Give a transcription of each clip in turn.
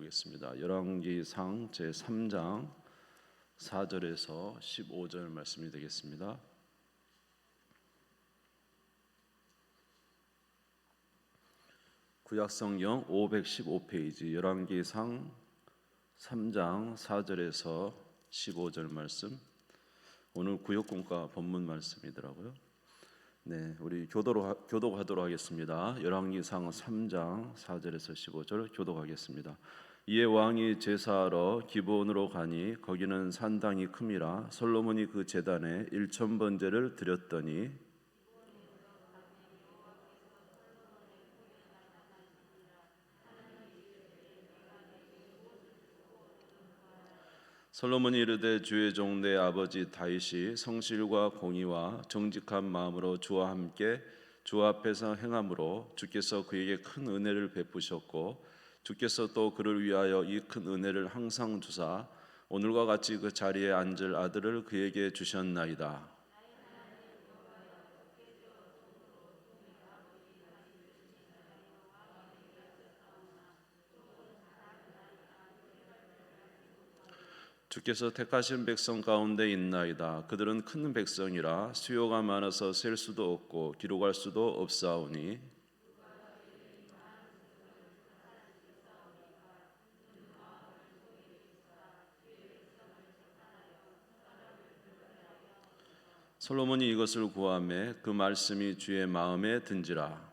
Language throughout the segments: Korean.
보겠습니다. 열왕기상 제3장 4절에서 15절 말씀이 되겠습니다. 구약성경 515페이지 열왕기상 3장 4절에서 15절 말씀. 오늘 구역공과 본문 말씀이더라고요. 네, 우리 교독하도록 하겠습니다. 열왕기상 3장 4절에서 15절 교독하겠습니다. 이에 왕이 제사하러 기브온으로 가니 거기는 산당이 큼이라 솔로몬이 그 제단에 1,000번제를 드렸더니 솔로몬이 이르되 주의 종 내 아버지 다윗이 성실과 공의와 정직한 마음으로 주와 함께 주 앞에서 행함으로 주께서 그에게 큰 은혜를 베푸셨고 주께서 또 그를 위하여 이 큰 은혜를 항상 주사 오늘과 같이 그 자리에 앉을 아들을 그에게 주셨나이다. 주께서 택하신 백성 가운데 있나이다. 그들은 큰 백성이라 수요가 많아서 셀 수도 없고 기록할 수도 없사오니 솔로몬이 이것을 구하매 그 말씀이 주의 마음에 든지라.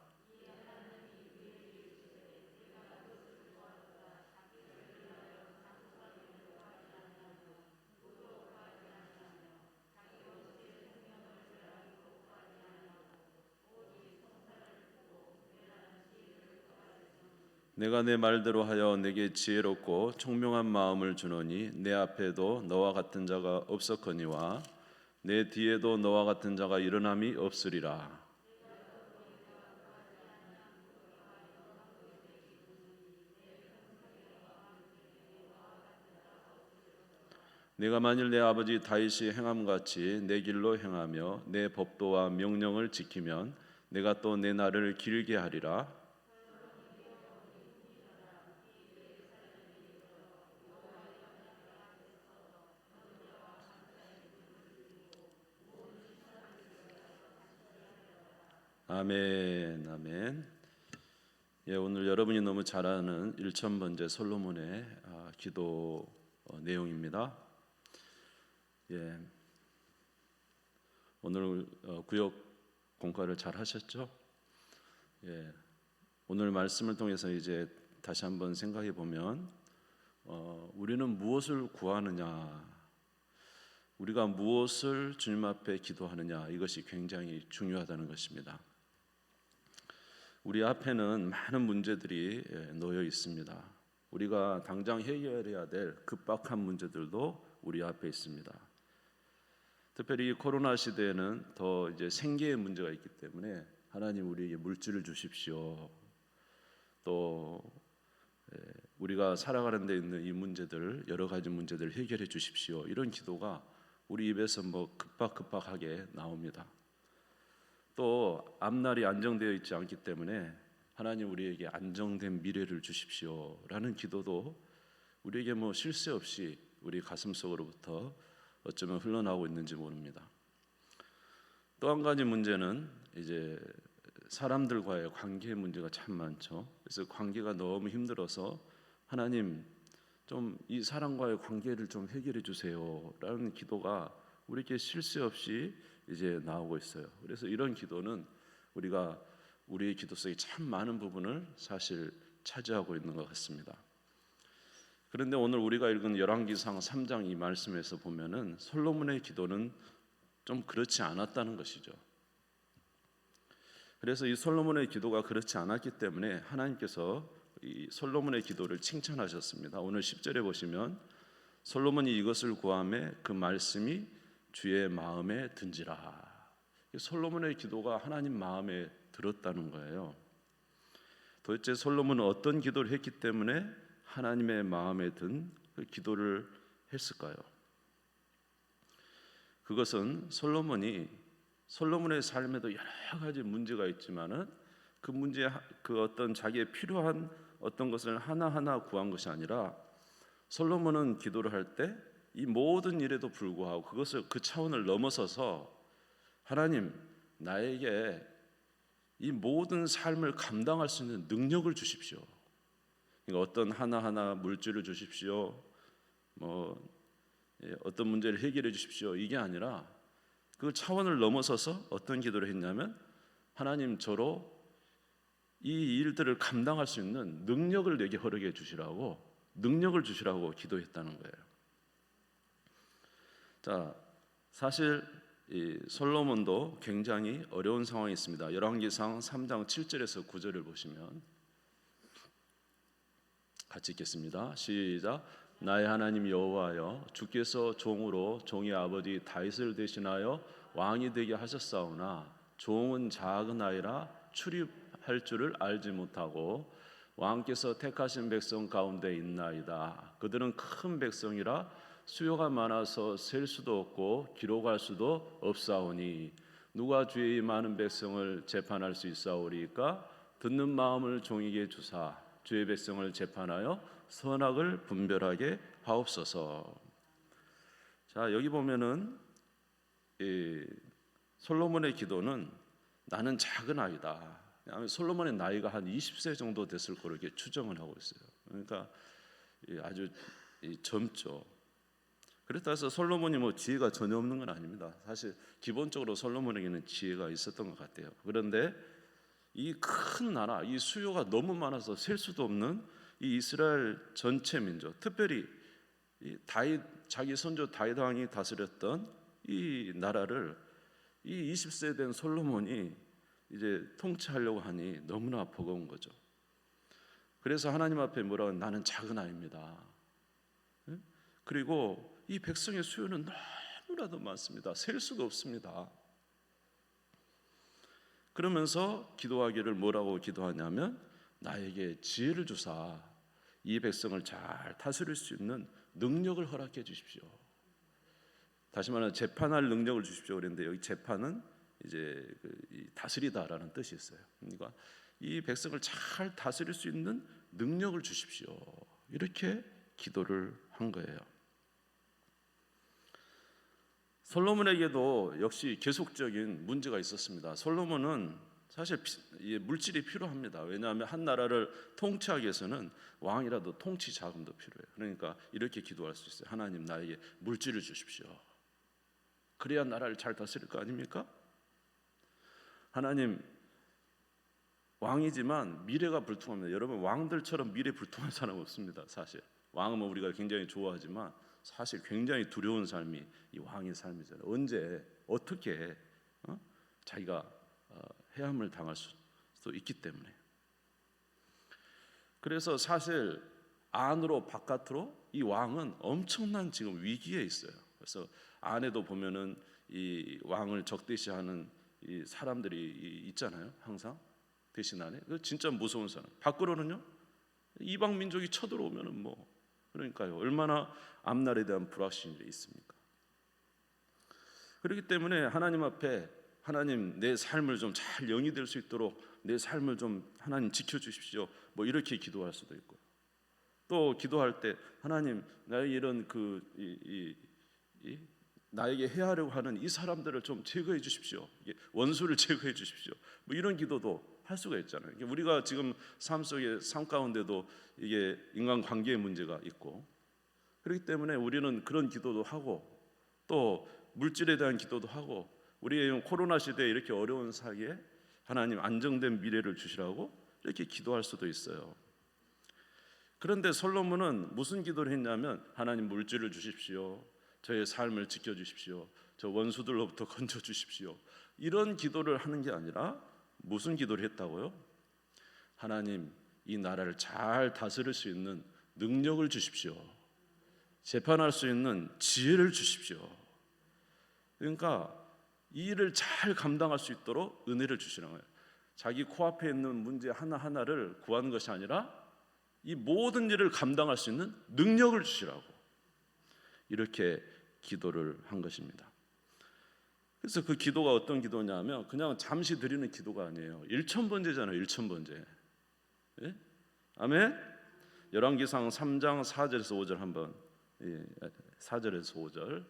내가 내 말대로 하여 내게 지혜롭고 총명한 마음을 주노니 내 앞에도 너와 같은 자가 없었거니와 내 뒤에도 너와 같은 자가 일어남이 없으리라. 내가 만일 내 아버지 다윗이 행함같이 내 길로 행하며 내 법도와 명령을 지키면 내가 또 내 날을 길게 하리라. 아멘, 아멘. 예, 오늘 여러분이 너무 잘 아는 1,000번째 솔로몬의 기도 내용입니다. 예, 오늘 구역 공과를 잘 하셨죠? 예, 오늘 말씀을 통해서 이제 다시 한번 생각해 보면 우리는 무엇을 구하느냐, 우리가 무엇을 주님 앞에 기도하느냐, 이것이 굉장히 중요하다는 것입니다. 우리 앞에는 많은 문제들이 놓여 있습니다. 우리가 당장 해결해야 될 급박한 문제들도 우리 앞에 있습니다. 특별히 코로나 시대에는 더 이제 생계의 문제가 있기 때문에 하나님 우리에게 물질을 주십시오. 또 우리가 살아가는 데 있는 이 문제들, 여러 가지 문제들 해결해 주십시오. 이런 기도가 우리 입에서 급박하게 나옵니다. 또 앞날이 안정되어 있지 않기 때문에 하나님 우리에게 안정된 미래를 주십시오라는 기도도 우리에게 쉴 새 없이 우리 가슴속으로부터 어쩌면 흘러나오고 있는지 모릅니다. 또 한 가지 문제는 이제 사람들과의 관계 문제가 참 많죠. 그래서 관계가 너무 힘들어서 하나님 좀 이 사람과의 관계를 좀 해결해 주세요라는 기도가 우리에게 쉴 새 없이 이제 나오고 있어요. 그래서 이런 기도는 우리가 우리의 기도 속에 참 많은 부분을 사실 차지하고 있는 것 같습니다. 그런데 오늘 우리가 읽은 열왕기상 3장 이 말씀에서 보면은 솔로몬의 기도는 좀 그렇지 않았다는 것이죠. 그래서 이 솔로몬의 기도가 그렇지 않았기 때문에 하나님께서 이 솔로몬의 기도를 칭찬하셨습니다. 오늘 10절에 보시면 솔로몬이 이것을 구하매 그 말씀이 주의 마음에 든지라. 솔로몬의 기도가 하나님 마음에 들었다는 거예요. 도대체 솔로몬은 어떤 기도를 했기 때문에 하나님의 마음에 든 그 기도를 했을까요? 그것은 솔로몬의 삶에도 여러 가지 문제가 있지만은 그 문제, 그 어떤 자기의 필요한 어떤 것을 하나하나 구한 것이 아니라 솔로몬은 기도를 할 때 이 모든 일에도 불구하고 그것을 그 차원을 넘어서서 하나님 나에게 이 모든 삶을 감당할 수 있는 능력을 주십시오. 그러니까 어떤 하나하나 물질을 주십시오. 어떤 문제를 해결해 주십시오. 이게 아니라 그 차원을 넘어서서 어떤 기도를 했냐면 하나님 저로 이 일들을 감당할 수 있는 능력을 내게 허락해 주시라고 능력을 주시라고 기도했다는 거예요. 자, 사실 이 솔로몬도 굉장히 어려운 상황이 있습니다. 열왕기상 3장 7절에서 9절을 보시면 같이 읽겠습니다. 시작. 나의 하나님 여호와여 주께서 종으로 종의 아버지 다윗을 대신하여 왕이 되게 하셨사오나 종은 작은 아이라 출입할 줄을 알지 못하고 왕께서 택하신 백성 가운데 있나이다. 그들은 큰 백성이라 수요가 많아서 셀 수도 없고 기록할 수도 없사오니 누가 주의 많은 백성을 재판할 수 있사오리까? 듣는 마음을 종에게 주사 주의 백성을 재판하여 선악을 분별하게 하옵소서. 자, 여기 보면은 이 솔로몬의 기도는 나는 작은 아이다. 솔로몬의 나이가 한 20세 정도 됐을 거로 이렇게 추정을 하고 있어요. 그러니까 아주 젊죠. 그렇다고 해서 솔로몬이 지혜가 전혀 없는 건 아닙니다. 사실 기본적으로 솔로몬에게는 지혜가 있었던 것 같아요. 그런데 이 큰 나라, 이 수요가 너무 많아서 셀 수도 없는 이 이스라엘 전체 민족, 특별히 이 다윗 자기 선조 다윗 왕이 다스렸던 이 나라를 이 20세 된 솔로몬이 이제 통치하려고 하니 너무나 버거운 거죠. 그래서 하나님 앞에 뭐라고 나는 작은 아이입니다. 그리고 이 백성의 수요는 너무나도 많습니다. 셀 수가 없습니다. 그러면서 기도하기를 뭐라고 기도하냐면 나에게 지혜를 주사 이 백성을 잘 다스릴 수 있는 능력을 허락해 주십시오. 다시 말하면 재판할 능력을 주십시오. 그랬는데 여기 재판은 이제 다스리다라는 뜻이 있어요. 그러니까 이 백성을 잘 다스릴 수 있는 능력을 주십시오. 이렇게 기도를 한 거예요. 솔로몬에게도 역시 계속적인 문제가 있었습니다. 솔로몬은 사실 물질이 필요합니다. 왜냐하면 한 나라를 통치하기 위해서는 왕이라도 통치 자금도 필요해요. 그러니까 이렇게 기도할 수 있어요. 하나님 나에게 물질을 주십시오. 그래야 나라를 잘 다스릴 거 아닙니까? 하나님 왕이지만 미래가 불투합니다. 여러분 왕들처럼 미래 불투한 사람 없습니다. 사실 왕은 우리가 굉장히 좋아하지만 사실 굉장히 두려운 삶이 이 왕의 삶이잖아요. 언제 어떻게 자기가 해함을 당할 수도 있기 때문에. 그래서 사실 안으로 바깥으로 이 왕은 엄청난 지금 위기에 있어요. 그래서 안에도 보면은 이 왕을 적대시하는 이 사람들이 있잖아요. 항상 대신 안에 그 진짜 무서운 사람. 밖으로는요 이방 민족이 쳐들어오면은 그러니까요 얼마나 앞날에 대한 불확신이 있습니까? 그렇기 때문에 하나님 앞에 하나님 내 삶을 좀 잘 영이 될 수 있도록 내 삶을 좀 하나님 지켜주십시오. 이렇게 기도할 수도 있고 또 기도할 때 하나님 나의 이런 나에게 해하려고 하는 이 사람들을 좀 제거해 주십시오. 원수를 제거해 주십시오. 이런 기도도 할 수가 있잖아요. 우리가 지금 삶 가운데도 이게 인간 관계의 문제가 있고 그렇기 때문에 우리는 그런 기도도 하고 또 물질에 대한 기도도 하고 우리의 코로나 시대에 이렇게 어려운 사이에 하나님 안정된 미래를 주시라고 이렇게 기도할 수도 있어요. 그런데 솔로몬은 무슨 기도를 했냐면 하나님 물질을 주십시오. 저의 삶을 지켜주십시오. 저 원수들로부터 건져주십시오. 이런 기도를 하는 게 아니라 무슨 기도를 했다고요? 하나님 이 나라를 잘 다스릴 수 있는 능력을 주십시오. 재판할 수 있는 지혜를 주십시오. 그러니까 이 일을 잘 감당할 수 있도록 은혜를 주시는 거예요. 자기 코앞에 있는 문제 하나하나를 구하는 것이 아니라 이 모든 일을 감당할 수 있는 능력을 주시라고 이렇게 기도를 한 것입니다. 그래서 그 기도가 어떤 기도냐면 그냥 잠시 드리는 기도가 아니에요. 일천번제잖아요. 일천번제. 예? 아멘. 열왕기상 3장 4절에서 5절 한번 4절에서 5절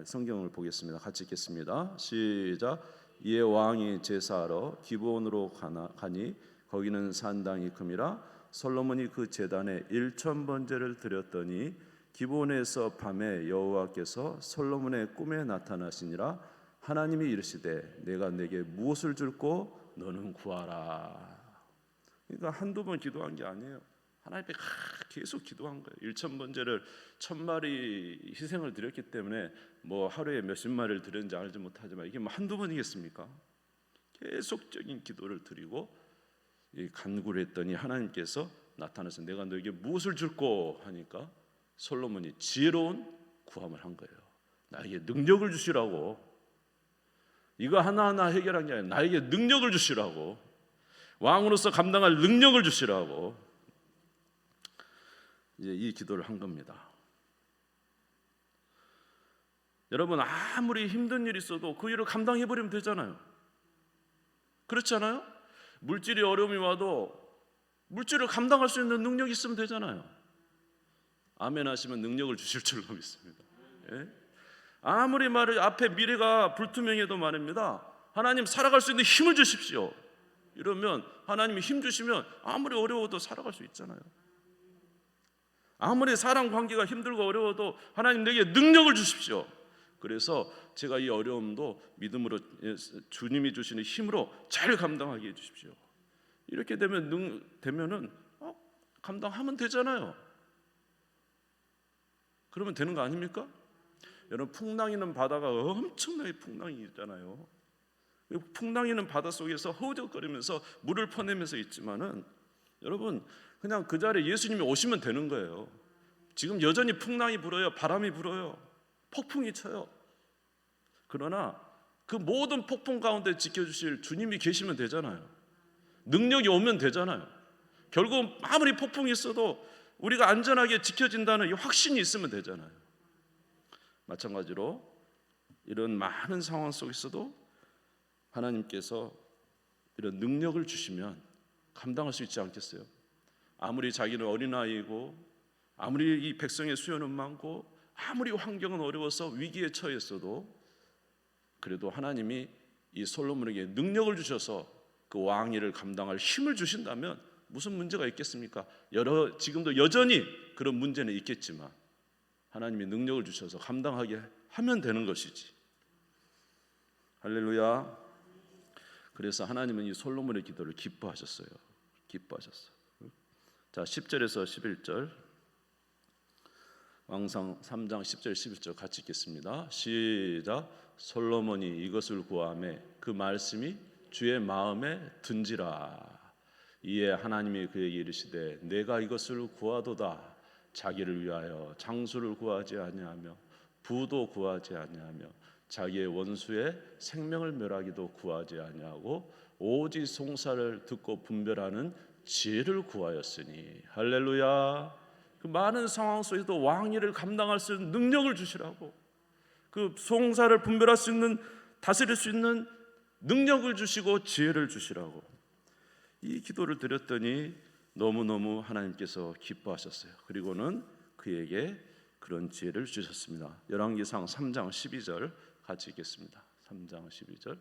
성경을 보겠습니다. 같이 읽겠습니다. 시작. 이에 왕이 제사하러 기브온으로 가니 거기는 산당이 큼이라 솔로몬이 그 제단에 1000번제를 드렸더니 기브온에서 밤에 여호와께서 솔로몬의 꿈에 나타나시니라. 하나님이 이르시되 내가 내게 무엇을 줄고 너는 구하라. 그러니까 한두 번 기도한 게 아니에요. 하나님께 계속 기도한 거예요. 1000번제를 1000마리 희생을 드렸기 때문에 뭐 하루에 몇십 마리를 드렸는지 알지 못하지만 이게 뭐 한두 번이겠습니까? 계속적인 기도를 드리고 간구를 했더니 하나님께서 나타나서 내가 너에게 무엇을 줄고 하니까 솔로몬이 지혜로운 구함을 한 거예요. 나에게 능력을 주시라고. 이거 하나하나 해결한 게 아니라 나에게 능력을 주시라고. 왕으로서 감당할 능력을 주시라고 이제 이 기도를 한 겁니다. 여러분, 아무리 힘든 일이 있어도 그 일을 감당해 버리면 되잖아요. 그렇지 않아요? 물질이 어려움이 와도 물질을 감당할 수 있는 능력이 있으면 되잖아요. 아멘 하시면 능력을 주실 줄로 믿습니다. 예? 아무리 말을 앞에 미래가 불투명해도 말입니다. 하나님 살아갈 수 있는 힘을 주십시오. 이러면 하나님이 힘 주시면 아무리 어려워도 살아갈 수 있잖아요. 아무리 사람 관계가 힘들고 어려워도 하나님 내게 능력을 주십시오. 그래서 제가 이 어려움도 믿음으로 주님이 주시는 힘으로 잘 감당하게 해주십시오. 이렇게 되면은 감당하면 되잖아요. 그러면 되는 거 아닙니까? 여러분, 풍랑이는 바다가 엄청나게 풍랑이 있잖아요. 풍랑이는 바다 속에서 허우적거리면서 물을 퍼내면서 있지만은 여러분, 그냥 그 자리에 예수님이 오시면 되는 거예요. 지금 여전히 풍랑이 불어요. 바람이 불어요. 폭풍이 쳐요. 그러나 그 모든 폭풍 가운데 지켜주실 주님이 계시면 되잖아요. 능력이 오면 되잖아요. 결국 아무리 폭풍이 있어도 우리가 안전하게 지켜진다는 이 확신이 있으면 되잖아요. 마찬가지로 이런 많은 상황 속에서도 하나님께서 이런 능력을 주시면 감당할 수 있지 않겠어요? 아무리 자기는 어린아이고 아무리 이 백성의 수요는 많고 아무리 환경은 어려워서 위기에 처했어도 그래도 하나님이 이 솔로몬에게 능력을 주셔서 그 왕위를 감당할 힘을 주신다면 무슨 문제가 있겠습니까? 지금도 여전히 그런 문제는 있겠지만 하나님이 능력을 주셔서 감당하게 하면 되는 것이지. 할렐루야. 그래서 하나님은 이 솔로몬의 기도를 기뻐하셨어요. 자, 10절에서 11절 왕상 3장 10절 11절 같이 읽겠습니다. 시작. 솔로몬이 이것을 구하매 그 말씀이 주의 마음에 든지라. 이에 하나님이 그에게 이르시되 내가 이것을 구하도다. 자기를 위하여 장수를 구하지 아니하며 부도 구하지 아니하며 자기의 원수의 생명을 멸하기도 구하지 아니하고 오직 송사를 듣고 분별하는 지혜를 구하였으니. 할렐루야. 그 많은 상황 속에서도 왕위를 감당할 수 있는 능력을 주시라고, 그 송사를 분별할 수 있는, 다스릴 수 있는 능력을 주시고 지혜를 주시라고 이 기도를 드렸더니 너무너무 하나님께서 기뻐하셨어요. 그리고는 그에게 그런 지혜를 주셨습니다. 열왕기상 3장 12절 같이 읽겠습니다. 3장 12절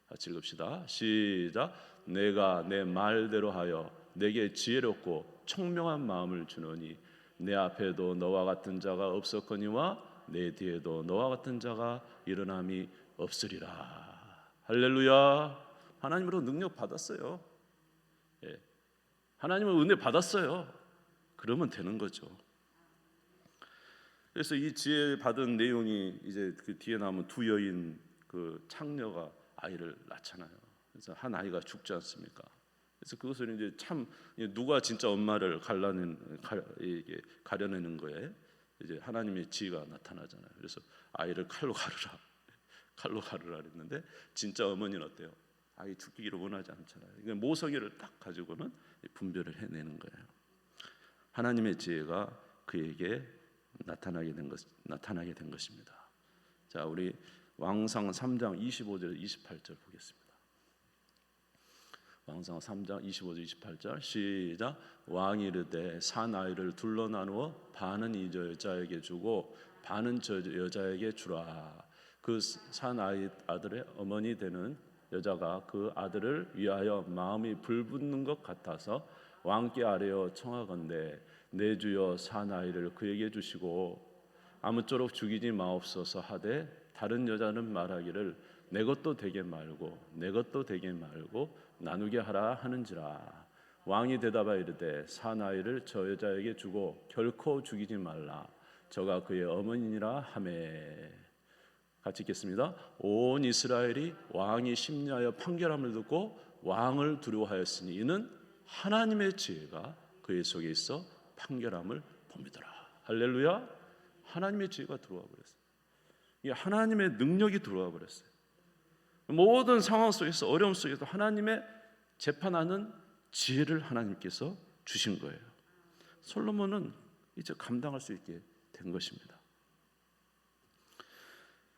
같이 읽읍시다. 시작. 내가 내 말대로 하여 내게 지혜롭고 총명한 마음을 주노니 내 앞에도 너와 같은 자가 없었거니와 내 뒤에도 너와 같은 자가 일어남이 없으리라. 할렐루야. 하나님으로 능력 받았어요. 예. 하나님은 은혜 받았어요. 그러면 되는 거죠. 그래서 이 지혜 받은 내용이 이제 그 뒤에 나오면 두 여인 그 창녀가 아이를 낳잖아요. 그래서 한 아이가 죽지 않습니까? 그래서 그것을 이제 참 누가 진짜 엄마를 가려내는 거에 이제 하나님의 지혜가 나타나잖아요. 그래서 아이를 칼로 가르라 그랬는데 진짜 어머니는 어때요? 아이 죽기를 원하지 않잖아요. 그러니까 모성애를 딱 가지고는 분별을 해내는 거예요. 하나님의 지혜가 그에게 나타나게 된 것입니다. 자, 우리 왕상 3장 25절 28절 보겠습니다. 왕상 3장 25절 28절 시작. 왕이 이르되 산 아이를 둘러 나누어 반은 이 여자에게 주고 반은 저 여자에게 주라. 그 산 아들의 어머니 되는 여자가 그 아들을 위하여 마음이 불붙는 것 같아서 왕께 아뢰어 청하건대 내 주여 산 아이를 그에게 주시고 아무쪼록 죽이지 마옵소서 하되 다른 여자는 말하기를 내 것도 되게 말고 내 것도 되게 말고 나누게 하라 하는지라. 왕이 대답하여 이르되 산 아이를 저 여자에게 주고 결코 죽이지 말라. 저가 그의 어머니니라 하매. 같이 읽겠습니다. 온 이스라엘이 왕이 심리하여 판결함을 듣고 왕을 두려워하였으니 이는 하나님의 지혜가 그의 속에 있어 판결함을 봅니다라. 할렐루야. 하나님의 지혜가 들어와 버렸어요. 이 하나님의 능력이 들어와 버렸어요. 모든 상황 속에서 어려움 속에서 하나님의 재판하는 지혜를 하나님께서 주신 거예요. 솔로몬은 이제 감당할 수 있게 된 것입니다.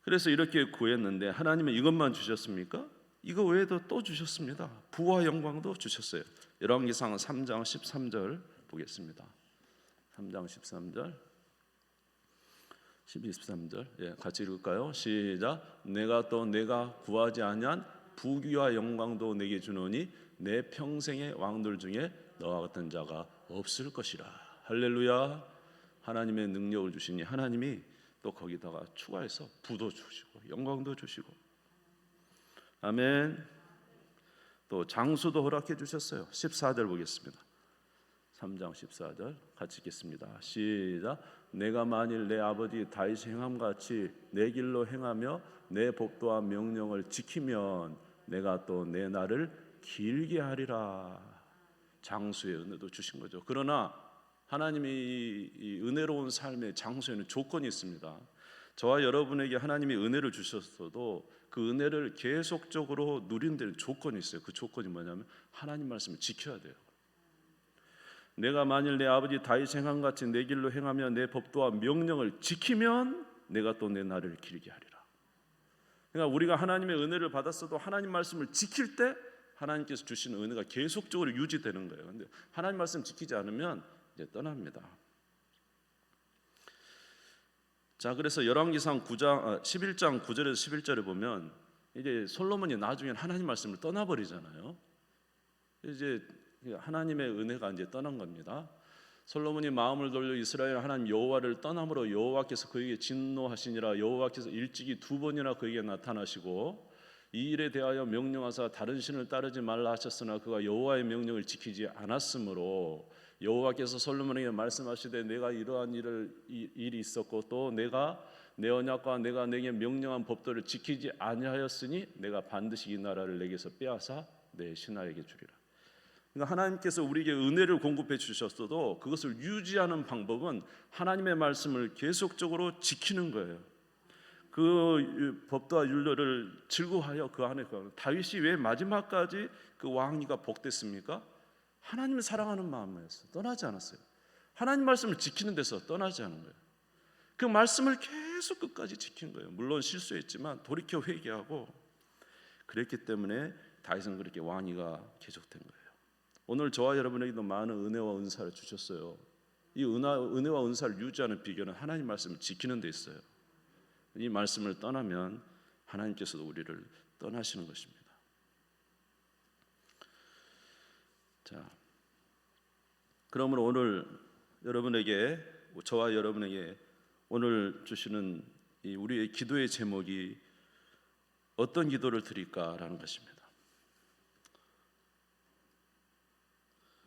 그래서 이렇게 구했는데 하나님은 이것만 주셨습니까? 이거 외에도 또 주셨습니다. 부와 영광도 주셨어요. 열왕기상 3장 13절 보겠습니다. 3장 13절 13절 같이 읽을까요? 시작. 내가 구하지 아니한 부귀와 영광도 내게 주노니 내 평생의 왕들 중에 너와 같은 자가 없을 것이라. 할렐루야. 하나님의 능력을 주시니 하나님이 또 거기다가 추가해서 부도 주시고 영광도 주시고 아멘. 또 장수도 허락해 주셨어요. 14절 보겠습니다. 3장 14절 같이 읽겠습니다. 시작. 내가 만일 내 아버지 다윗의 행함같이 내 길로 행하며 내 법도와 명령을 지키면 내가 또 내 날을 길게 하리라. 장수의 은혜도 주신 거죠. 그러나 하나님이 이 은혜로운 삶의 장수에는 조건이 있습니다. 저와 여러분에게 하나님이 은혜를 주셨어도 그 은혜를 계속적으로 누리는 데는 조건이 있어요. 그 조건이 뭐냐면 하나님 말씀을 지켜야 돼요. 내가 만일 내 아버지 다윗 행함같이 내 길로 행하며 내 법도와 명령을 지키면 내가 또 내 날을 길게 하리라. 그러니까 우리가 하나님의 은혜를 받았어도 하나님 말씀을 지킬 때 하나님께서 주시는 은혜가 계속적으로 유지되는 거예요. 근데 하나님 말씀 지키지 않으면 이제 떠납니다. 자, 그래서 열왕기상 11장 9절에서 11절에 보면 이제 솔로몬이 나중에 하나님 말씀을 떠나버리잖아요. 이제 하나님의 은혜가 이제 떠난 겁니다. 솔로몬이 마음을 돌려 이스라엘 하나님 여호와를 떠남으로 여호와께서 그에게 진노하시니라. 여호와께서 일찍이 2번이나 그에게 나타나시고 이 일에 대하여 명령하사 다른 신을 따르지 말라 하셨으나 그가 여호와의 명령을 지키지 않았으므로 여호와께서 솔로몬에게 말씀하시되 내가 이러한 일이 있었고 또 내가 내 언약과 내가 내게 명령한 법도를 지키지 아니하였으니 내가 반드시 이 나라를 내게서 빼앗아 내 신하에게 주리라. 그러니까 하나님께서 우리에게 은혜를 공급해 주셨어도 그것을 유지하는 방법은 하나님의 말씀을 계속적으로 지키는 거예요. 그 법도와 율례를 즐거워하여 그 안에 거하는 다윗이 왜 마지막까지 그 왕위가 복됐습니까? 하나님을 사랑하는 마음이었어요. 떠나지 않았어요. 하나님 말씀을 지키는 데서 떠나지 않은 거예요. 그 말씀을 계속 끝까지 지킨 거예요. 물론 실수했지만 돌이켜 회개하고 그랬기 때문에 다윗은 그렇게 왕위가 계속된 거예요. 오늘 저와 여러분에게도 많은 은혜와 은사를 주셨어요. 이 은혜와 은사를 유지하는 비결은 하나님 말씀을 지키는 데 있어요. 이 말씀을 떠나면 하나님께서도 우리를 떠나시는 것입니다. 자, 그러므로 오늘 여러분에게 저와 여러분에게 오늘 주시는 이 우리의 기도의 제목이 어떤 기도를 드릴까라는 것입니다.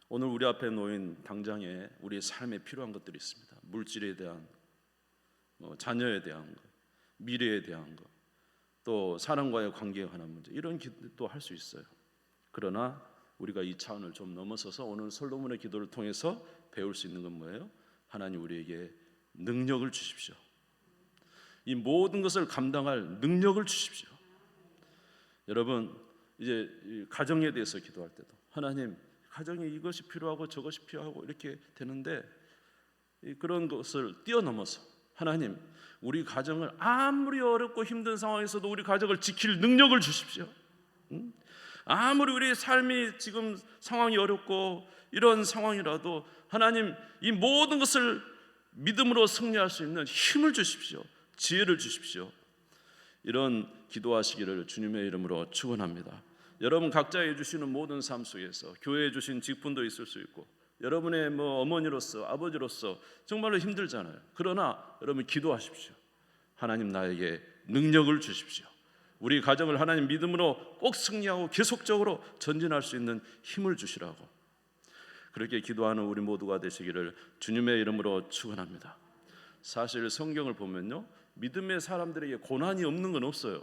오늘 우리 앞에 놓인 당장에 우리의 삶에 필요한 것들이 있습니다. 물질에 대한 자녀에 대한 것, 미래에 대한 것, 또 사람과의 관계에 관한 문제, 이런 기도도 할 수 있어요. 그러나 우리가 이 차원을 좀 넘어서서 오늘 솔로몬의 기도를 통해서 배울 수 있는 건 뭐예요? 하나님 우리에게 능력을 주십시오. 이 모든 것을 감당할 능력을 주십시오. 여러분 이제 가정에 대해서 기도할 때도 하나님 가정에 이것이 필요하고 저것이 필요하고 이렇게 되는데 그런 것을 뛰어넘어서 하나님 우리 가정을 아무리 어렵고 힘든 상황에서도 우리 가정을 지킬 능력을 주십시오. 아무리 우리 삶이 지금 상황이 어렵고 이런 상황이라도 하나님 이 모든 것을 믿음으로 승리할 수 있는 힘을 주십시오. 지혜를 주십시오. 이런 기도하시기를 주님의 이름으로 축원합니다. 여러분 각자의 주시는 모든 삶 속에서 교회에 주신 직분도 있을 수 있고 여러분의 어머니로서 아버지로서 정말로 힘들잖아요. 그러나 여러분 기도하십시오. 하나님 나에게 능력을 주십시오. 우리 가정을 하나님 믿음으로 꼭 승리하고 계속적으로 전진할 수 있는 힘을 주시라고 그렇게 기도하는 우리 모두가 되시기를 주님의 이름으로 축원합니다. 사실 성경을 보면요, 믿음의 사람들에게 고난이 없는 건 없어요.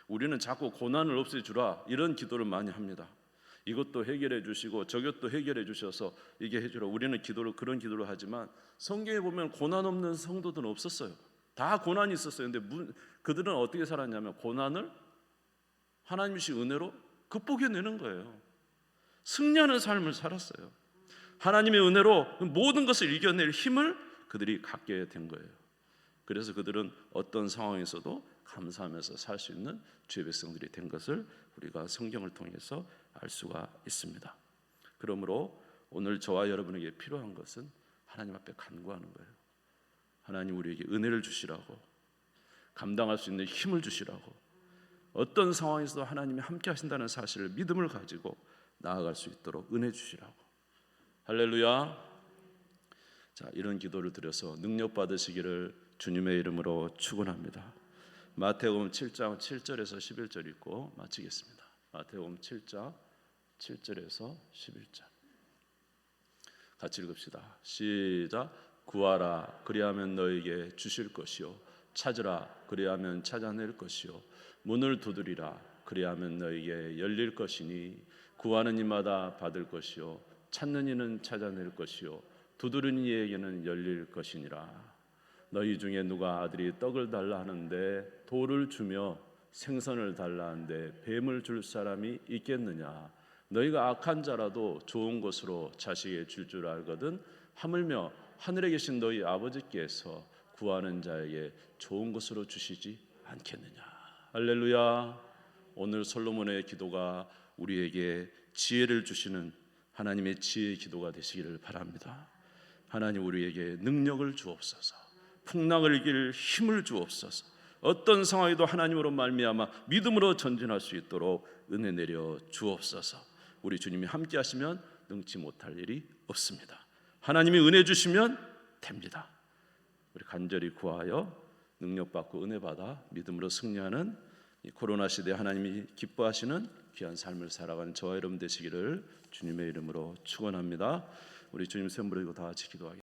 우리는 자꾸 고난을 없애주라 이런 기도를 많이 합니다. 이것도 해결해 주시고 저것도 해결해 주셔서 이게 해주라. 우리는 그런 기도를 하지만 성경에 보면 고난 없는 성도들은 없었어요. 다 고난이 있었어요. 근데 그들은 어떻게 살았냐면 고난을 하나님이신 은혜로 극복해내는 거예요. 승리하는 삶을 살았어요. 하나님의 은혜로 모든 것을 이겨낼 힘을 그들이 갖게 된 거예요. 그래서 그들은 어떤 상황에서도 감사하면서 살 수 있는 주의 백성들이 된 것을 우리가 성경을 통해서 알 수가 있습니다. 그러므로 오늘 저와 여러분에게 필요한 것은 하나님 앞에 간구하는 거예요. 하나님 우리에게 은혜를 주시라고, 감당할 수 있는 힘을 주시라고, 어떤 상황에서도 하나님이 함께 하신다는 사실을 믿음을 가지고 나아갈 수 있도록 은혜 주시라고. 할렐루야. 자, 이런 기도를 드려서 능력 받으시기를 주님의 이름으로 축원합니다. 마태복음 7장 7절에서 11절 읽고 마치겠습니다. 마태복음 7장 7절에서 11절 같이 읽읍시다. 시작. 구하라 그리하면 너에게 주실 것이요 찾으라 그리하면 찾아낼 것이요 문을 두드리라 그리하면 너에게 열릴 것이니 구하는 이마다 받을 것이요 찾는 이는 찾아낼 것이요 두드리는 이에게는 열릴 것이니라. 너희 중에 누가 아들이 떡을 달라 하는데 돌을 주며 생선을 달라 하는데 뱀을 줄 사람이 있겠느냐. 너희가 악한 자라도 좋은 것으로 자식에게 줄 알거든 하물며 하늘에 계신 너희 아버지께서 구하는 자에게 좋은 것으로 주시지 않겠느냐. 할렐루야. 오늘 솔로몬의 기도가 우리에게 지혜를 주시는 하나님의 지혜의 기도가 되시기를 바랍니다. 하나님 우리에게 능력을 주옵소서. 풍랑을 이길 힘을 주옵소서. 어떤 상황에도 하나님으로 말미암아 믿음으로 전진할 수 있도록 은혜 내려 주옵소서. 우리 주님이 함께 하시면 능치 못할 일이 없습니다. 하나님이 은혜 주시면 됩니다. 우리 간절히 구하여 능력받고 은혜받아 믿음으로 승리하는 이 코로나 시대에 하나님이 기뻐하시는 귀한 삶을 살아가는 저와 여러분 되시기를 주님의 이름으로 축원합니다. 우리 주님 선물이고 다 같이 기도하겠습니다.